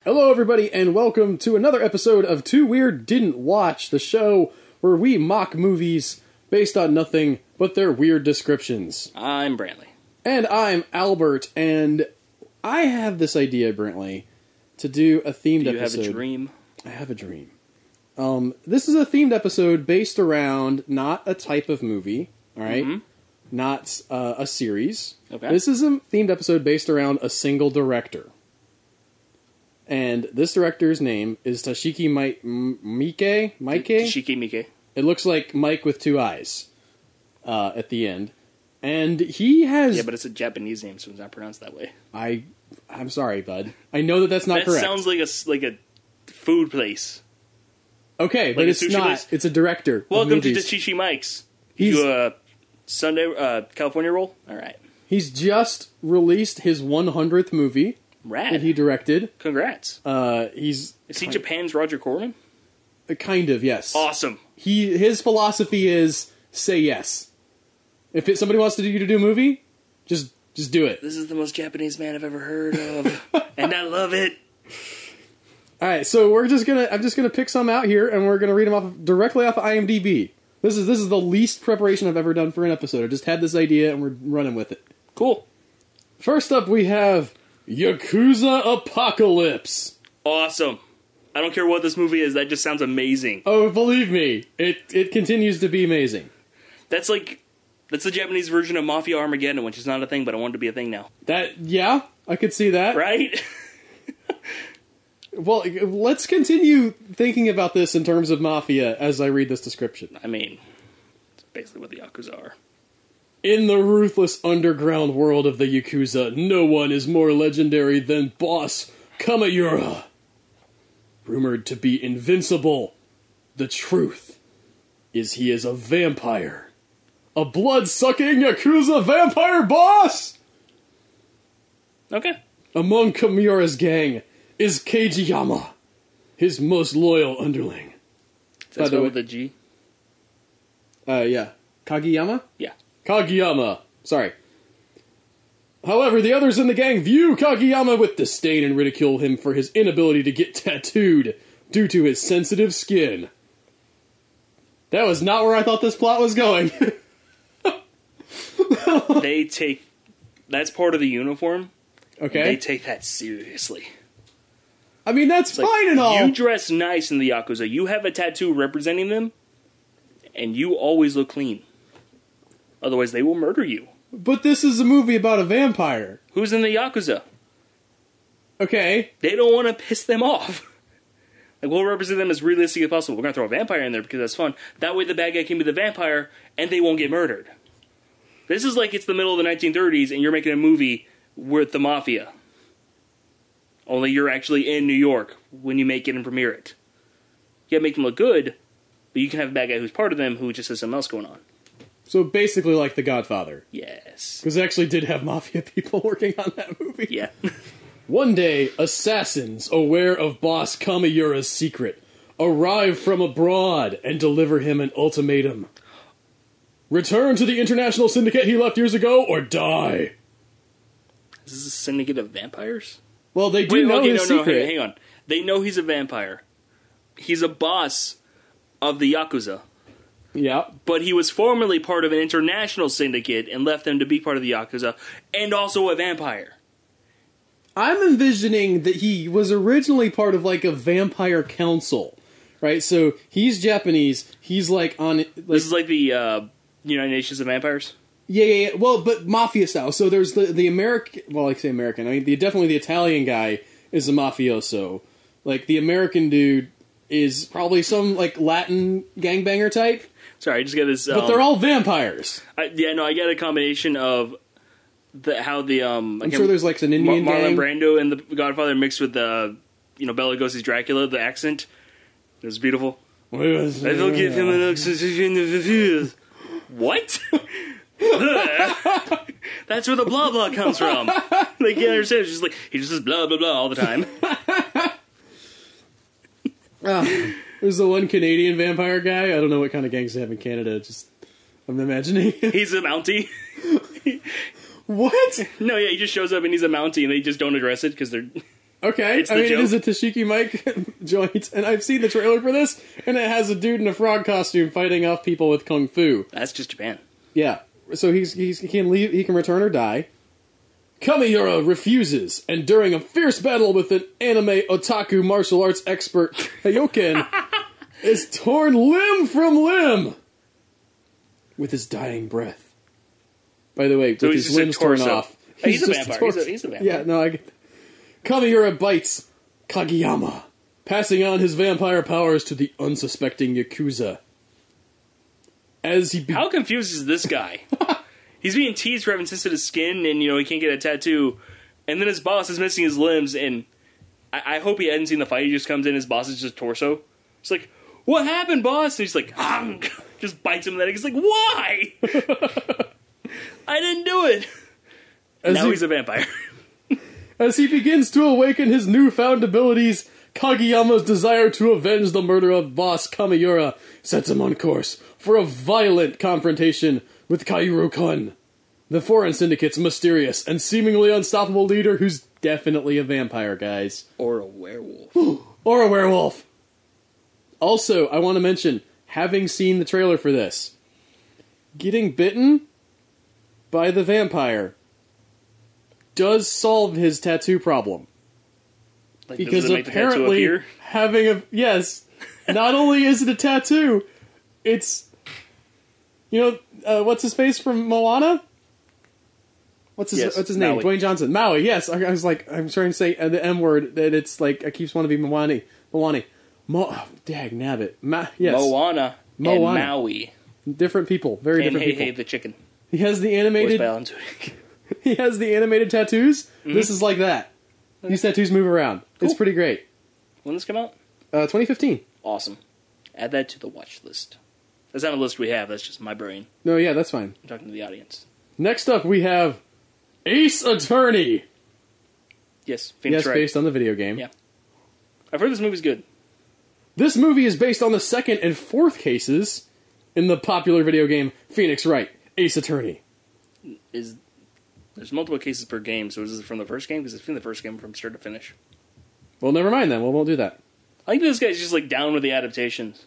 Hello, everybody, and welcome to another episode of Too Weird Didn't Watch, the show where we mock movies based on nothing but their weird descriptions. I'm Brantley. And I'm Albert, and I have this idea, Brantley, to do a themed episode. Do you have a dream? I have a dream. This is a themed episode based around not a type of movie, alright? Mm-hmm. Not a series. Okay. This is a themed episode based around a single director. And this director's name is Takashi Miike? Takashi Miike. It looks like Mike with two eyes at the end. And he has... Yeah, but it's a Japanese name, so it's not pronounced that way. I'm sorry, bud. I know that that's not correct. That sounds like a food place. Okay, but it's not. Place. It's a director. Welcome to Takashi Miike's. He's a Sunday California roll? Alright. He's just released his 100th movie. Rad. That he directed. Congrats. Is he Japan's Roger Corman? Kind of, yes. Awesome. His philosophy is say yes. If somebody wants you to do a movie, just do it. This is the most Japanese man I've ever heard of, and I love it. All right, so I'm just gonna pick some out here, and we're gonna read them directly off of IMDb. This is the least preparation I've ever done for an episode. I just had this idea, and we're running with it. Cool. First up, we have Yakuza Apocalypse. Awesome. I don't care what this movie is, that just sounds amazing. Oh, believe me, it continues to be amazing. That's the Japanese version of Mafia Armageddon, which is not a thing, but I want it to be a thing now. Yeah, I could see that. Right? Well, let's continue thinking about this in terms of Mafia as I read this description. I mean, it's basically what the Yakuza are. In the ruthless underground world of the Yakuza, no one is more legendary than Boss Kamiyura. Rumored to be invincible, the truth is he is a vampire. A blood-sucking Yakuza vampire boss! Okay. Among Kamiyura's gang is Kageyama, his most loyal underling. That's with a G? Yeah. Kageyama? Yeah. Kageyama. Sorry. However, the others in the gang view Kageyama with disdain and ridicule him for his inability to get tattooed due to his sensitive skin. That was not where I thought this plot was going. That's part of the uniform. Okay. They take that seriously. I mean, that's fine and all. You dress nice in the Yakuza. You have a tattoo representing them, and you always look clean. Otherwise, they will murder you. But this is a movie about a vampire. Who's in the Yakuza? Okay. They don't want to piss them off. Like, we'll represent them as realistic as possible. We're going to throw a vampire in there because that's fun. That way the bad guy can be the vampire, and they won't get murdered. This is like it's the middle of the 1930s, and you're making a movie with the Mafia. Only you're actually in New York when you make it and premiere it. You gotta make them look good, but you can have a bad guy who's part of them who just has something else going on. So basically like The Godfather. Yes. Because they actually did have Mafia people working on that movie. Yeah. One day, assassins, aware of Boss Kamiyura's secret, arrive from abroad and deliver him an ultimatum. Return to the international syndicate he left years ago, or die. Is this a syndicate of vampires? Well, they do know his secret. No, hang on. They know he's a vampire. He's a boss of the Yakuza. Yeah. But he was formerly part of an international syndicate and left them to be part of the Yakuza, and also a vampire. I'm envisioning that he was originally part of, like, a vampire council, right? So, he's Japanese, he's, like, on... Like, this is like the United Nations of Vampires? Yeah. Well, but Mafia style. So, there's the American... Well, I say American. I mean, definitely the Italian guy is a mafioso. Like, the American dude is probably some, like, Latin gangbanger type. Sorry, I just got this... but they're all vampires. I got a combination of I'm sure there's like an Indian Marlon gang. Brando and the Godfather mixed with Bela Lugosi's Dracula, the accent. It was beautiful. I will give him an accent. What? That's where the blah blah comes from. They can't understand. It's just like he just says blah blah blah all the time. There's the one Canadian vampire guy. I don't know what kind of gangs they have in Canada. Just I'm imagining. He's a Mountie. What? No, yeah, he just shows up and he's a Mountie, and they just don't address it because they're... Okay, It's I the mean, it joke. is a Tashiki Mike joint, and I've seen the trailer for this, and it has a dude in a frog costume fighting off people with kung fu. That's just Japan. Yeah, so he can leave, he can return or die. Kamiyura refuses, and during a fierce battle with an anime otaku martial arts expert, Hayoken, is torn limb from limb with his dying breath. By the way, So with he's his just a limbs torn torso. off. He's a just vampire. torso. He's a vampire. Yeah, no, I get that. Kamiyura bites Kageyama, passing on his vampire powers to the unsuspecting Yakuza. As he How confused is this guy? He's being teased for having sensitive skin, and he can't get a tattoo. And then his boss is missing his limbs, and I hope he hadn't seen the fight. He just comes in, his boss is just torso. It's like, what happened, boss? And he's like, just bites him in the neck. He's like, why? I didn't do it. Now he's a vampire. As he begins to awaken his newfound abilities, Kageyama's desire to avenge the murder of boss Kamiyura sets him on course for a violent confrontation with Kaoru-kun, the Foreign Syndicate's mysterious and seemingly unstoppable leader who's definitely a vampire, guys. Or a werewolf. Or a werewolf. Also, I want to mention, having seen the trailer for this, getting bitten by the vampire does solve his tattoo problem. Like, Because does it make apparently, the tattoo having a... Yes. Not only is it a tattoo, it's... what's his face from Moana? What's his name? Maui. Dwayne Johnson. Maui, yes. I was like, I'm trying to say the M word, that it's like, I keep wanting to be Moani. Dag nabbit. Yes. Moana and Maui. Different people. Very And different people. Hey the chicken. He has the animated... He has the animated tattoos. Mm-hmm. This is like that. These tattoos move around. Cool. It's pretty great. When did this come out? 2015. Awesome. Add that to the watch list. That's not a list we have. That's just my brain. No, yeah, that's fine. I'm talking to the audience. Next up, we have Ace Attorney. Yes, Phoenix Wright. Based on the video game. Yeah. I've heard this movie's good. This movie is based on the second and fourth cases in the popular video game Phoenix Wright, Ace Attorney. There's multiple cases per game, so is this from the first game? Because it's from the first game from start to finish. Well, never mind then. We won't do that. I think this guy's just like down with the adaptations.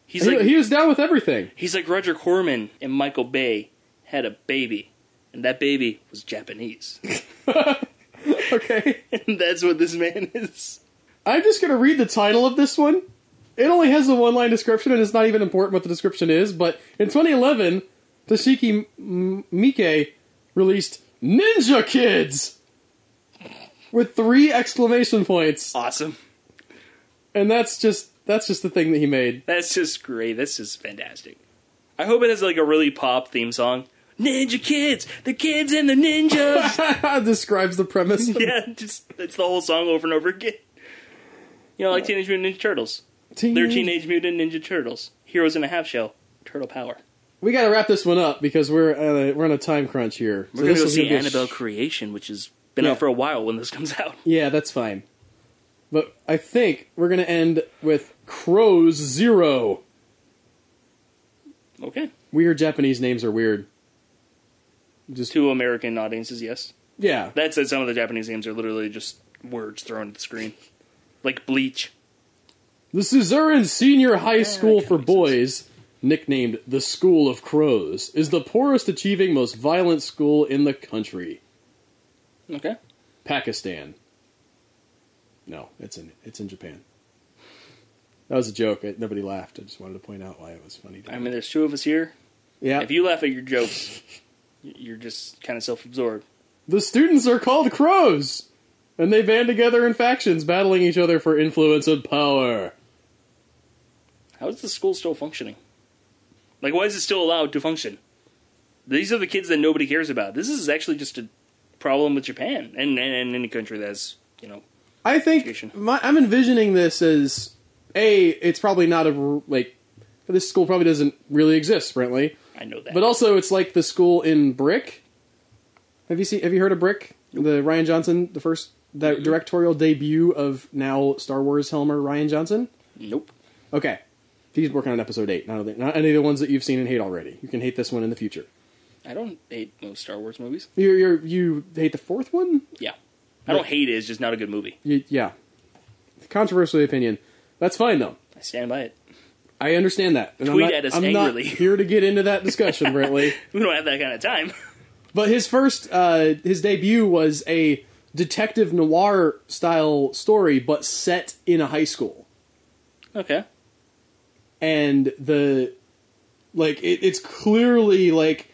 He was down with everything. He's like Roger Corman and Michael Bay had a baby, and that baby was Japanese. Okay. And that's what this man is. I'm just going to read the title of this one. It only has a one-line description, and it's not even important what the description is, but in 2011, Takashi Miike released Ninja Kids! With 3 exclamation points. Awesome. And that's just the thing that he made. That's just great. That's just fantastic. I hope it has like a really pop theme song. Ninja Kids! The kids and the ninjas! Describes the premise. Yeah, it's the whole song over and over again. Like Teenage Mutant Ninja Turtles. They're Teenage Mutant Ninja Turtles. Heroes in a half shell. Turtle power. We gotta wrap this one up because we're on a time crunch here. We're gonna go see Annabelle Creation, which has been out for a while when this comes out. Yeah, that's fine. But I think we're gonna end with Crows Zero. Okay. Weird Japanese names are weird. Just 2 American audiences, yes. Yeah. That said, some of the Japanese names are literally just words thrown at the screen. Like Bleach. The Suzerain Senior High School for Boys, nicknamed the School of Crows, is the poorest achieving, most violent school in the country. Okay. Pakistan. No, it's in Japan. That was a joke. Nobody laughed. I just wanted to point out why it was funny. I mean, there's 2 of us here. Yeah. If you laugh at your jokes, you're just kind of self-absorbed. The students are called crows, and they band together in factions, battling each other for influence and power. How is the school still functioning? Like, why is it still allowed to function? These are the kids that nobody cares about. This is actually just a problem with Japan and any country that's, I think I'm envisioning this as, it's probably not this school probably doesn't really exist, Brantley. I know that. But also, it's like the school in Brick. Have you heard of Brick? Nope. The Rian Johnson, the first directorial debut of now Star Wars helmer Rian Johnson? Nope. Okay. He's working on episode 8. Not any of the ones that you've seen and hate already. You can hate this one in the future. I don't hate most Star Wars movies. You hate the 4th one? Yeah. I don't hate it, it's just not a good movie. Yeah. Controversial opinion. That's fine, though. I stand by it. I understand that. And Tweet at us I'm angrily. not here to get into that discussion, Brantley. We don't have that kind of time. But his his debut was a detective noir style story, but set in a high school. Okay. And it's clearly, like,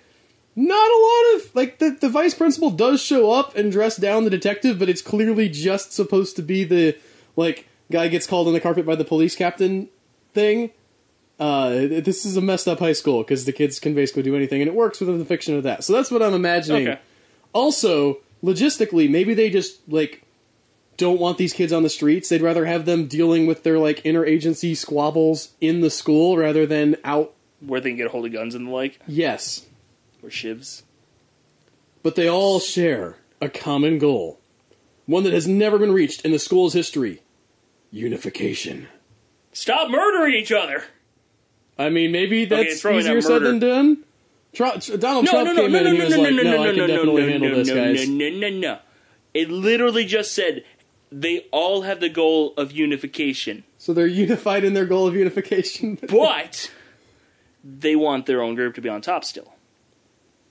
not a lot of, like, the vice principal does show up and dress down the detective, but it's clearly just supposed to be the, like, guy gets called on the carpet by the police captain thing. This is a messed up high school, because the kids can basically do anything, and it works within the fiction of that. So that's what I'm imagining. Okay. Also, logistically, maybe they just, like, don't want these kids on the streets. They'd rather have them dealing with their, like, interagency squabbles in the school rather than out. Where they can get a hold of guns and the like? Yes. Or shivs. But they all share a common goal. One that has never been reached in the school's history. Unification. Stop murdering each other! I mean, maybe that's okay, easier said than done. Donald Trump came in and he was like, no, I can definitely handle this, guys. No. It literally just said, they all have the goal of unification. So they're unified in their goal of unification. But they want their own group to be on top still.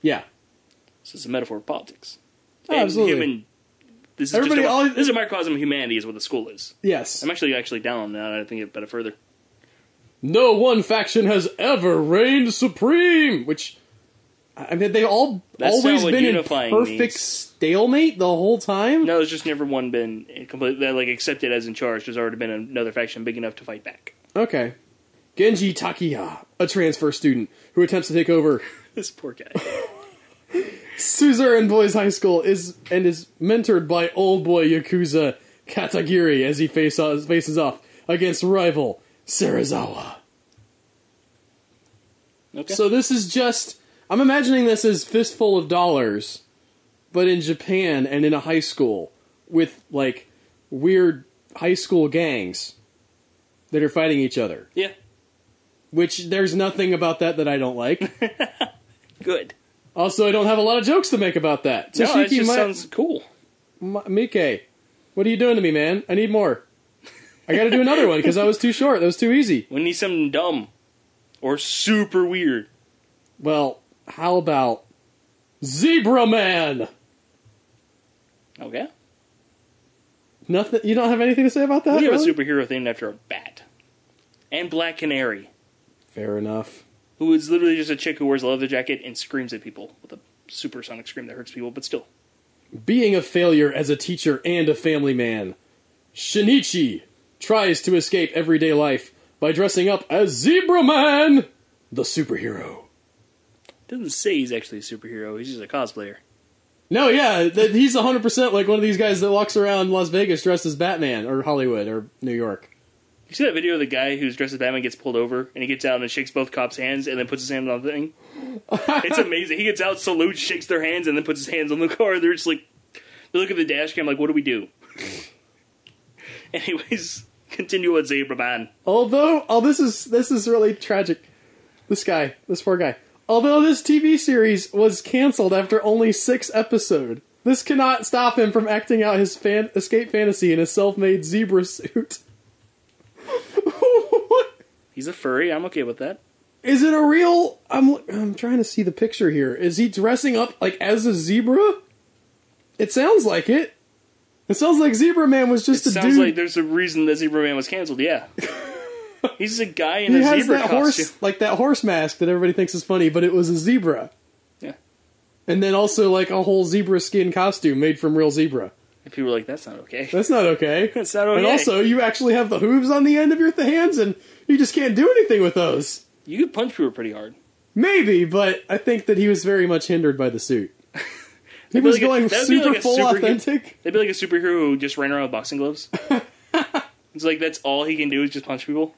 Yeah. So it's a metaphor of politics. Oh, absolutely. This is a microcosm of humanity is what the school is. Yes. I'm actually down on that. I think it better further. No one faction has ever reigned supreme, which, I mean, they all always been in perfect stalemate the whole time? No, there's just never one been completely, like, accepted as in charge. There's already been another faction big enough to fight back. Okay. Genji Takiya, a transfer student who attempts to take over this poor guy. Suzerain Boys High School is mentored by old boy Yakuza Katagiri as he faces off against rival Serizawa. Okay. So this is just... I'm imagining this as Fistful of Dollars, but in Japan and in a high school with, like, weird high school gangs that are fighting each other. Yeah. Which, there's nothing about that I don't like. Good. Also, I don't have a lot of jokes to make about that. No, it just sounds cool. Miike, what are you doing to me, man? I need more. I gotta do another one, because that was too short. That was too easy. We need something dumb. Or super weird. Well, how about Zebraman? Okay. Nothing. You don't have anything to say about that? We have a superhero named after a bat. And Black Canary. Fair enough. Who is literally just a chick who wears a leather jacket and screams at people with a supersonic scream that hurts people, but still. Being a failure as a teacher and a family man, Shinichi tries to escape everyday life by dressing up as Zebraman, the superhero. Doesn't say he's actually a superhero, he's just a cosplayer. No, yeah, he's 100% like one of these guys that walks around Las Vegas dressed as Batman, or Hollywood, or New York. You see that video of the guy who's dressed as Batman gets pulled over, and he gets out and shakes both cops' hands, and then puts his hand on the thing? It's amazing. He gets out, salutes, shakes their hands, and then puts his hands on the car. They're just like, they look at the dash cam like, what do we do? Anyways, continue with Zebraman. Although, this is really tragic. This poor guy. Although this TV series was canceled after only 6 episodes, this cannot stop him from acting out his escape fantasy in a self-made zebra suit. He's a furry, I'm okay with that. Is it a real... I'm trying to see the picture here. Is he dressing up like as a zebra? It sounds like it. It sounds like Zebraman was just a dude. It sounds like there's a reason that Zebraman was canceled, yeah. He's a guy in a zebra costume. Horse, like that horse mask that everybody thinks is funny, but it was a zebra. Yeah. And then also like a whole zebra skin costume made from real zebra. And people were like, that's not okay. That's not okay. That's not okay. And also, you actually have the hooves on the end of your hands, and you just can't do anything with those. You could punch people pretty hard. Maybe, but I think that he was very much hindered by the suit. He was going super full authentic. They'd be like a superhero who just ran around with boxing gloves. It's like that's all he can do is just punch people.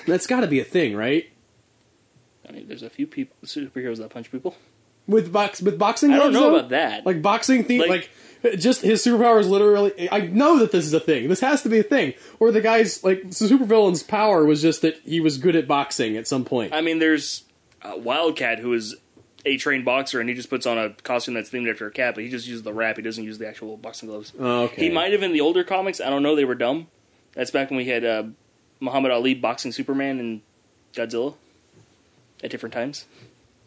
That's got to be a thing, right? I mean, there's a few superheroes that punch people. With boxing gloves, I don't know about that. Like boxing theme, like just his superpower is literally... I know that this is a thing. This has to be a thing. Or the guy's, like, supervillain's power was just that he was good at boxing at some point. I mean, there's Wildcat, who is a trained boxer, and he just puts on a costume that's themed after a cat, but he just uses the wrap. He doesn't use the actual boxing gloves. Oh, okay. He might have in the older comics. I don't know. They were dumb. That's back when we had Muhammad Ali boxing Superman and Godzilla at different times.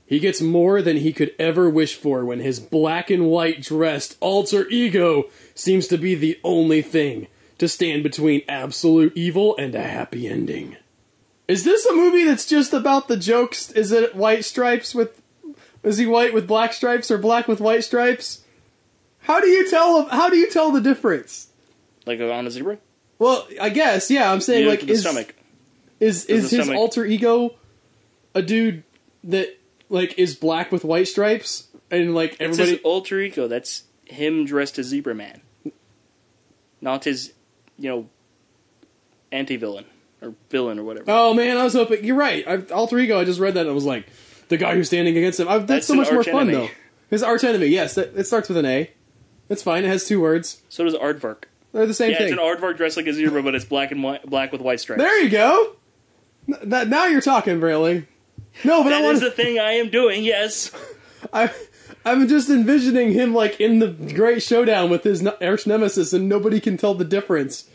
He gets more than he could ever wish for when his black and white dressed alter ego seems to be the only thing to stand between absolute evil and a happy ending. Is this a movie that's just about the jokes? Is it white stripes with... Is he white with black stripes or black with white stripes? How do you tell the difference? Like on a zebra? Well, I guess, yeah. I'm saying, like, is his alter ego a dude that, like, is black with white stripes? And, like, everybody... It's his alter ego. That's him dressed as Zebraman. Not his, anti-villain. Or villain or whatever. Oh, man, I was hoping... You're right. Alter ego, I just read that and I was like, the guy who's standing against him. That's so much more fun, though. His arch enemy, yes. It starts with an A. It's fine. It has 2 words. So does Aardvark. They're the same thing. Yeah, it's an Aardvark dressed like a zebra, but it's black with white stripes. There you go. Now you're talking, Brantley. No, but that is the thing I am doing. Yes. I'm just envisioning him like in the great showdown with his arch nemesis, and nobody can tell the difference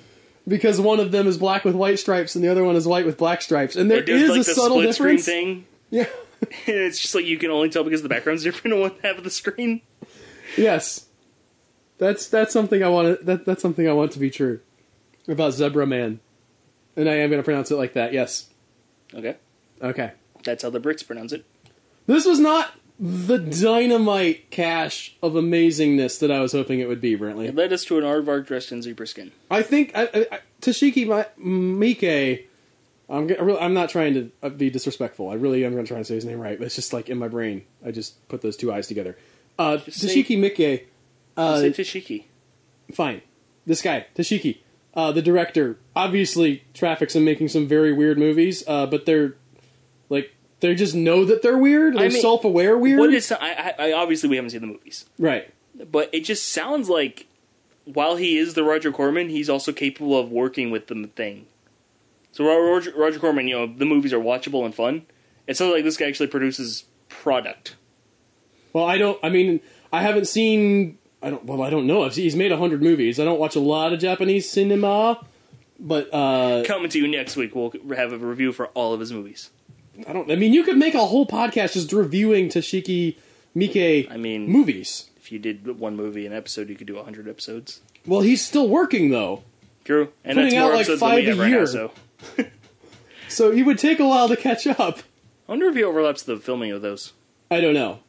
because one of them is black with white stripes and the other one is white with black stripes, and there is a subtle difference. Screen thing. Yeah. It's just like you can only tell because the background's different on one half of the screen. Yes. That's something I want to that's something I want to be true about Zebraman. And I am going to pronounce it like that. Yes. Okay. That's how the Brits pronounce it. This was not the dynamite cache of amazingness that I was hoping it would be, Brantley. It led us to an aardvark dressed in zebra skin. I think Takashi Miike. I'm not trying to be disrespectful. I really am going to try to say his name right, but it's just like in my brain. I just put those 2 I's together. Takashi Miike. Say Tashiki. Fine. This guy, Tashiki, the director, obviously traffics in making some very weird movies, but they just know that they're weird. They're self-aware weird. I obviously we haven't seen the movies. Right. But it just sounds like while he is the Roger Corman, he's also capable of working with the thing. So Roger Corman, the movies are watchable and fun. It sounds like this guy actually produces product. Well, I haven't seen... I don't know. He's made 100 movies. I don't watch a lot of Japanese cinema, but... Coming to you next week, we'll have a review for all of his movies. You could make a whole podcast just reviewing Takashi Miike movies. If you did one movie an episode, you could do 100 episodes. Well, he's still working, though. True. And putting that's more out like 5 a year. So. So it would take a while to catch up. I wonder if he overlaps the filming of those. I don't know.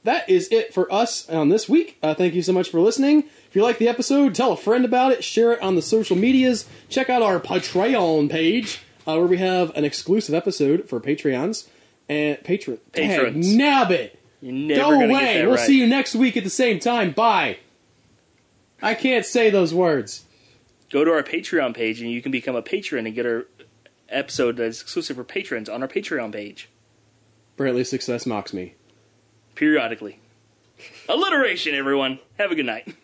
That is it for us on this week. Thank you so much for listening. If you like the episode, tell a friend about it. Share it on the social medias. Check out our Patreon page, where we have an exclusive episode for Patreons. And patrons. Nabbit! Go away! We'll see you next week at the same time. Bye! I can't say those words. Go to our Patreon page and you can become a patron and get our episode that's exclusive for patrons on our Patreon page. Brantley's success mocks me. Periodically. Alliteration, everyone. Have a good night.